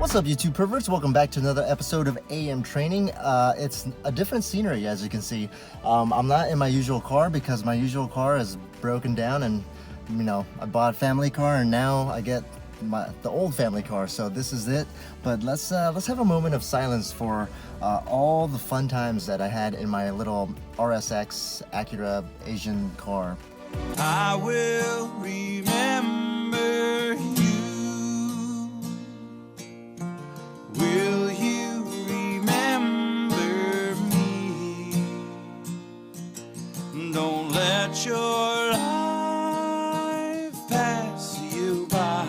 What's up, YouTube perverts? Welcome back to another episode of AM Training. It's a different scenery, as you can see. I'm not in my usual car because my usual car is broken down, and I bought a family car, and now I get the old family car. So this is it. But let's have a moment of silence for all the fun times that I had in my little RSX Acura Asian car. I will remember you. Will you remember me? Don't let your life pass you by,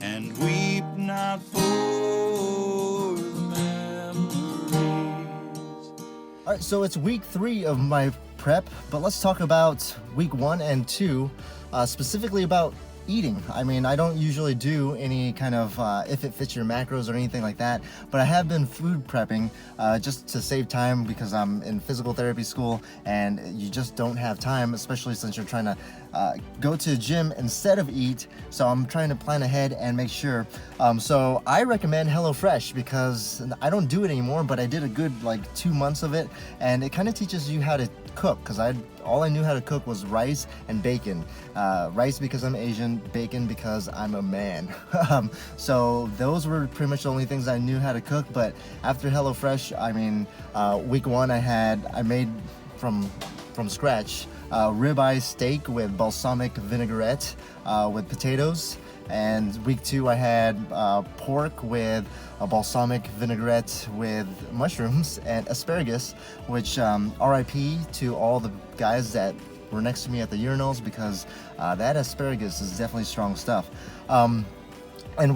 and weep not for memories. All right, so it's week 3 of my prep, but let's talk about week 1 and 2, specifically about eating. I mean, I don't usually do any kind of if it fits your macros or anything like that, but I have been food prepping just to save time because I'm in physical therapy school and you just don't have time, especially since you're trying to go to the gym instead of eat. So I'm trying to plan ahead and make sure. So I recommend HelloFresh because I don't do it anymore, but I did a good 2 months of it, and it kind of teaches you how to cook, because all I knew how to cook was rice and bacon. Rice because I'm Asian, bacon because I'm a man. So those were pretty much the only things I knew how to cook. But after HelloFresh, I mean, week 1 I made from scratch ribeye steak with balsamic vinaigrette with potatoes. And week 2 I had pork with a balsamic vinaigrette with mushrooms and asparagus, which RIP to all the guys that were next to me at the urinals, because that asparagus is definitely strong stuff. And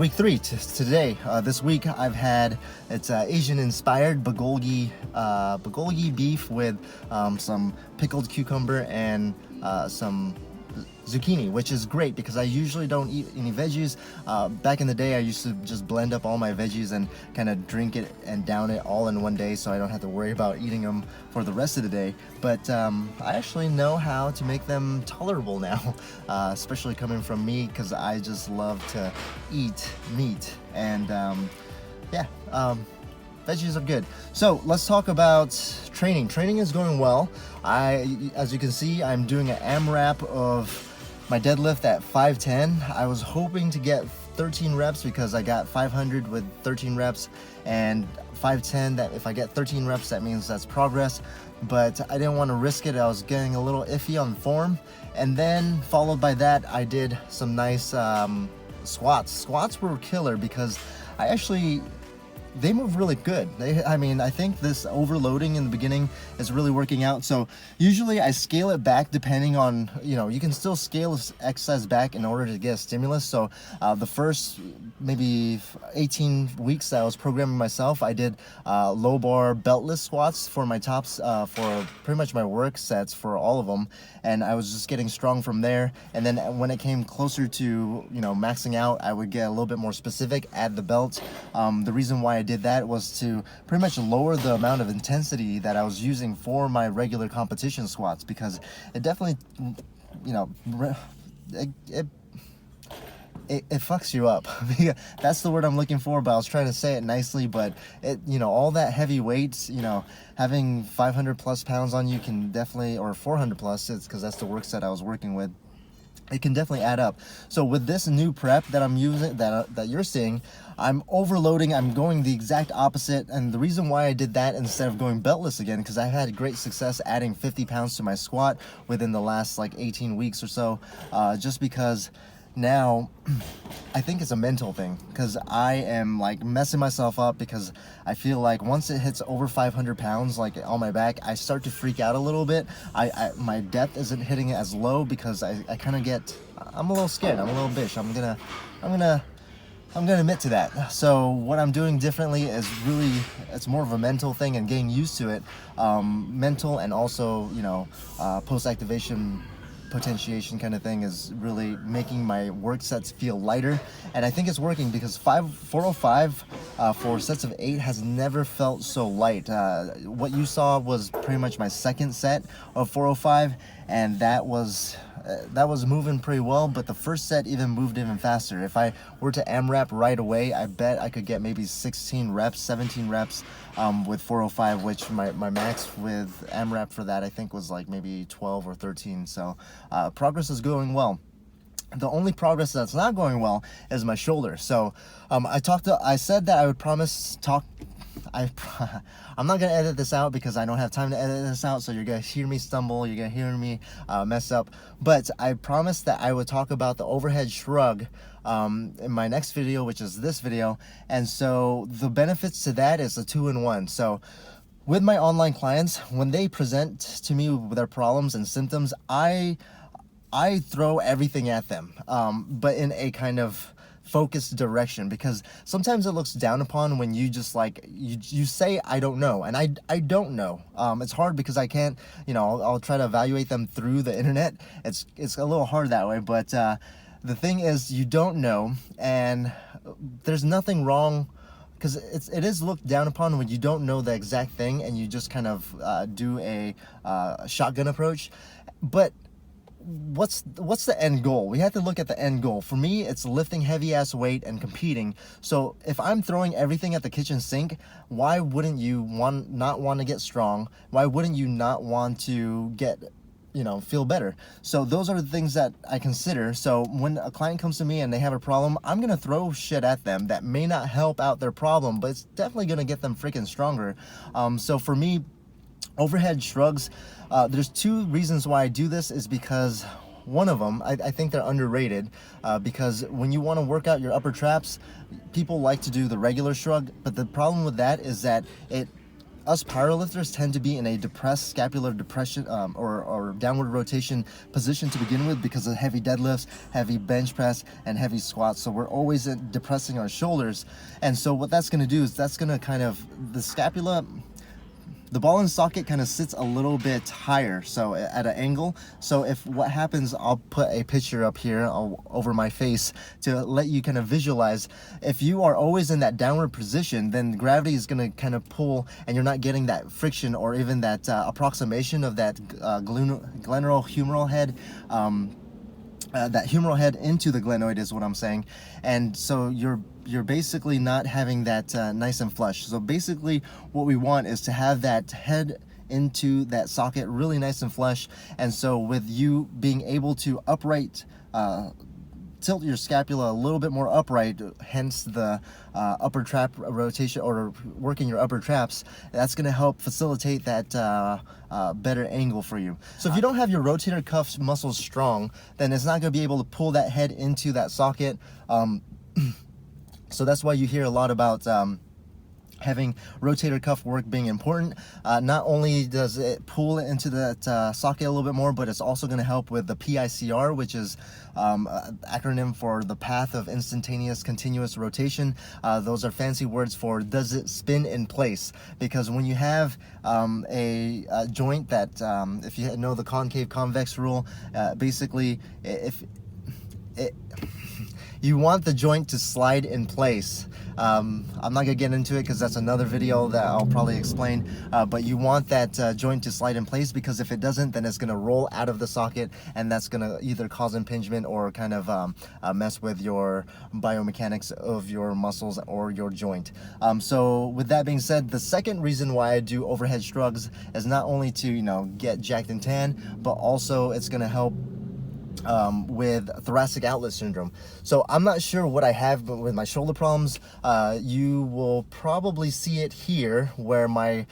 week 3 today, this week I've had, it's Asian inspired bulgogi beef with some pickled cucumber and some zucchini, which is great because I usually don't eat any veggies. Back in the day, I used to just blend up all my veggies and kind of drink it and down it all in one day, so I don't have to worry about eating them for the rest of the day. But I actually know how to make them tolerable now, especially coming from me, because I just love to eat meat. And veggies are good. So let's talk about training. Training is going well. As you can see, I'm doing an AMRAP of my deadlift at 510. I was hoping to get 13 reps because I got 500 with 13 reps, and 510, that if I get 13 reps, that means that's progress. But I didn't want to risk it. I was getting a little iffy on form. And then followed by that, I did some nice squats. Squats were killer because they move really good. I think this overloading in the beginning is really working out. So usually I scale it back depending on, you can still scale this exercise back in order to get a stimulus. So the first maybe 18 weeks that I was programming myself, I did low bar beltless squats for my tops, for pretty much my work sets for all of them. And I was just getting strong from there. And then when it came closer to, maxing out, I would get a little bit more specific, add the belt. The reason why I did that was to pretty much lower the amount of intensity that I was using for my regular competition squats, because it definitely, it fucks you up. That's the word I'm looking for, but I was trying to say it nicely. But all that heavy weights, having 500 plus pounds on you can definitely, or 400 plus, it's because that's the work set I was working with. It can definitely add up. So with this new prep that I'm using, that you're seeing, I'm overloading. I'm going the exact opposite. And the reason why I did that instead of going beltless again, because I had great success adding 50 pounds to my squat within the last 18 weeks or so, just because now I think it's a mental thing, because I am messing myself up, because I feel like once it hits over 500 pounds on my back, I start to freak out a little bit. My depth isn't hitting it as low because I kind of I'm a little scared. I'm a little bitch. I'm gonna admit to that. So what I'm doing differently is really, it's more of a mental thing and getting used to it. Mental, and also post-activation potentiation kind of thing is really making my work sets feel lighter, and I think it's working, because 405 for sets of 8 has never felt so light. What you saw was pretty much my second set of 405, and that was that was moving pretty well, but the first set even moved even faster. If I were to AMRAP right away, I bet I could get maybe 16 reps, 17 reps with 405, which my max with AMRAP for that I think was like maybe 12 or 13. So progress is going well. The only progress that's not going well is my shoulder. So I said that I would promise I'm not gonna edit this out because I don't have time to edit this out, so you're gonna hear me stumble, you're gonna hear me mess up, but I promised that I would talk about the overhead shrug in my next video, which is this video. And so the benefits to that is a 2-in-1. So with my online clients, when they present to me with their problems and symptoms, I throw everything at them, but in a kind of focused direction, because sometimes it looks down upon when you just like you say I don't know, and I don't know. It's hard because I can't, I'll try to evaluate them through the internet. It's a little hard that way, but the thing is, you don't know, and there's nothing wrong, because it is looked down upon when you don't know the exact thing and you just kind of do a shotgun approach. But what's the end goal? We have to look at the end goal. For me, it's lifting heavy ass weight and competing. So if I'm throwing everything at the kitchen sink, why wouldn't you not want to get strong? Why wouldn't you not want to get, feel better? So those are the things that I consider. So when a client comes to me and they have a problem, I'm gonna throw shit at them that may not help out their problem, but it's definitely gonna get them freaking stronger. So for me, overhead shrugs, there's 2 reasons why I do this. Is because one of them, I think they're underrated, because when you want to work out your upper traps, people like to do the regular shrug, but the problem with that is that us powerlifters tend to be in a depressed scapular depression or downward rotation position to begin with, because of heavy deadlifts, heavy bench press, and heavy squats. So we're always depressing our shoulders, and so what that's going to do is that's going to kind of, the scapula, the ball and socket kind of sits a little bit higher, so at an angle. So if what happens, I'll put a picture up here over my face to let you kind of visualize. If you are always in that downward position, then gravity is going to kind of pull, and you're not getting that friction or even that approximation of that glenohumeral head. That humeral head into the glenoid is what I'm saying. And so you're basically not having that nice and flush. So basically what we want is to have that head into that socket really nice and flush. And so with you being able to tilt your scapula a little bit more upright, hence the upper trap rotation, or working your upper traps, that's going to help facilitate that better angle for you. So if you don't have your rotator cuff muscles strong, then it's not going to be able to pull that head into that socket. So that's why you hear a lot about having rotator cuff work being important. Not only does it pull into that socket a little bit more, but it's also going to help with the PICR, which is acronym for the path of instantaneous continuous rotation. Those are fancy words for does it spin in place, because when you have a joint that, if you know the concave convex rule, basically you want the joint to slide in place. I'm not gonna get into it because that's another video that I'll probably explain, but you want that joint to slide in place, because if it doesn't, then it's gonna roll out of the socket, and that's gonna either cause impingement or kind of mess with your biomechanics of your muscles or your joint. So with that being said, the second reason why I do overhead shrugs is not only to get jacked and tan, but also it's gonna help with thoracic outlet syndrome. So I'm not sure what I have with my shoulder problems. You will probably see it here, where my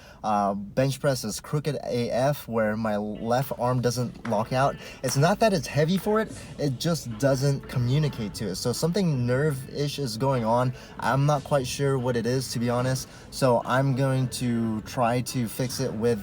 bench press is crooked AF, where my left arm doesn't lock out. It's not that it's heavy for it, it just doesn't communicate to it. So something nerve-ish is going on. I'm not quite sure what it is, to be honest. So I'm going to try to fix it with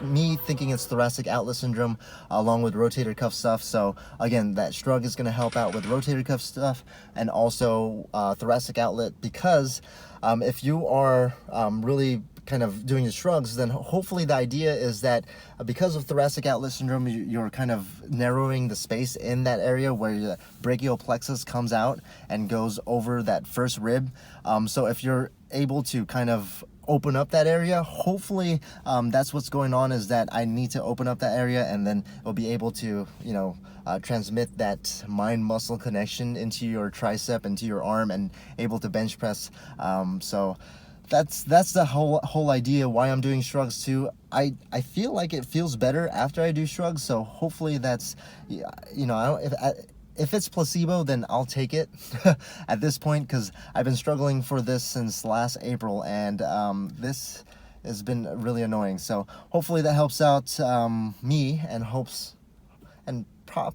me thinking it's thoracic outlet syndrome, along with rotator cuff stuff. So again, that shrug is going to help out with rotator cuff stuff and also thoracic outlet, because if you are really kind of doing the shrugs, then hopefully the idea is that because of thoracic outlet syndrome, you're kind of narrowing the space in that area where the brachial plexus comes out and goes over that first rib. So if you're able to kind of open up that area. Hopefully that's what's going on, is that I need to open up that area, and then it'll be able to, you know, transmit that mind muscle connection into your tricep, into your arm, and able to bench press. So that's the whole idea why I'm doing shrugs too. I feel like it feels better after I do shrugs, so hopefully that's, you know, if it's placebo, then I'll take it at this point, because I've been struggling for this since last April, and this has been really annoying. So hopefully that helps out me, and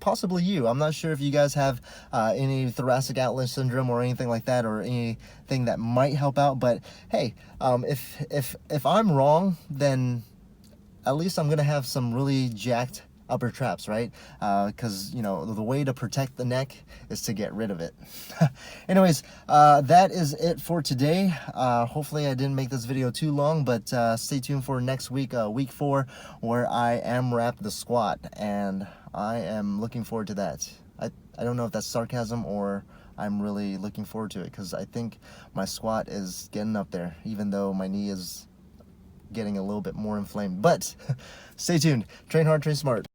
possibly you. I'm not sure if you guys have any thoracic outlet syndrome or anything like that, or anything that might help out. But hey, if I'm wrong, then at least I'm gonna have some really jacked upper traps, right? Because you know, the way to protect the neck is to get rid of it. Anyways, that is it for today. Hopefully I didn't make this video too long, but stay tuned for next week, week 4, where I AMRAP the squat, and I am looking forward to that. I don't know if that's sarcasm or I'm really looking forward to it, because I think my squat is getting up there, even though my knee is getting a little bit more inflamed. But stay tuned. Train hard, train smart.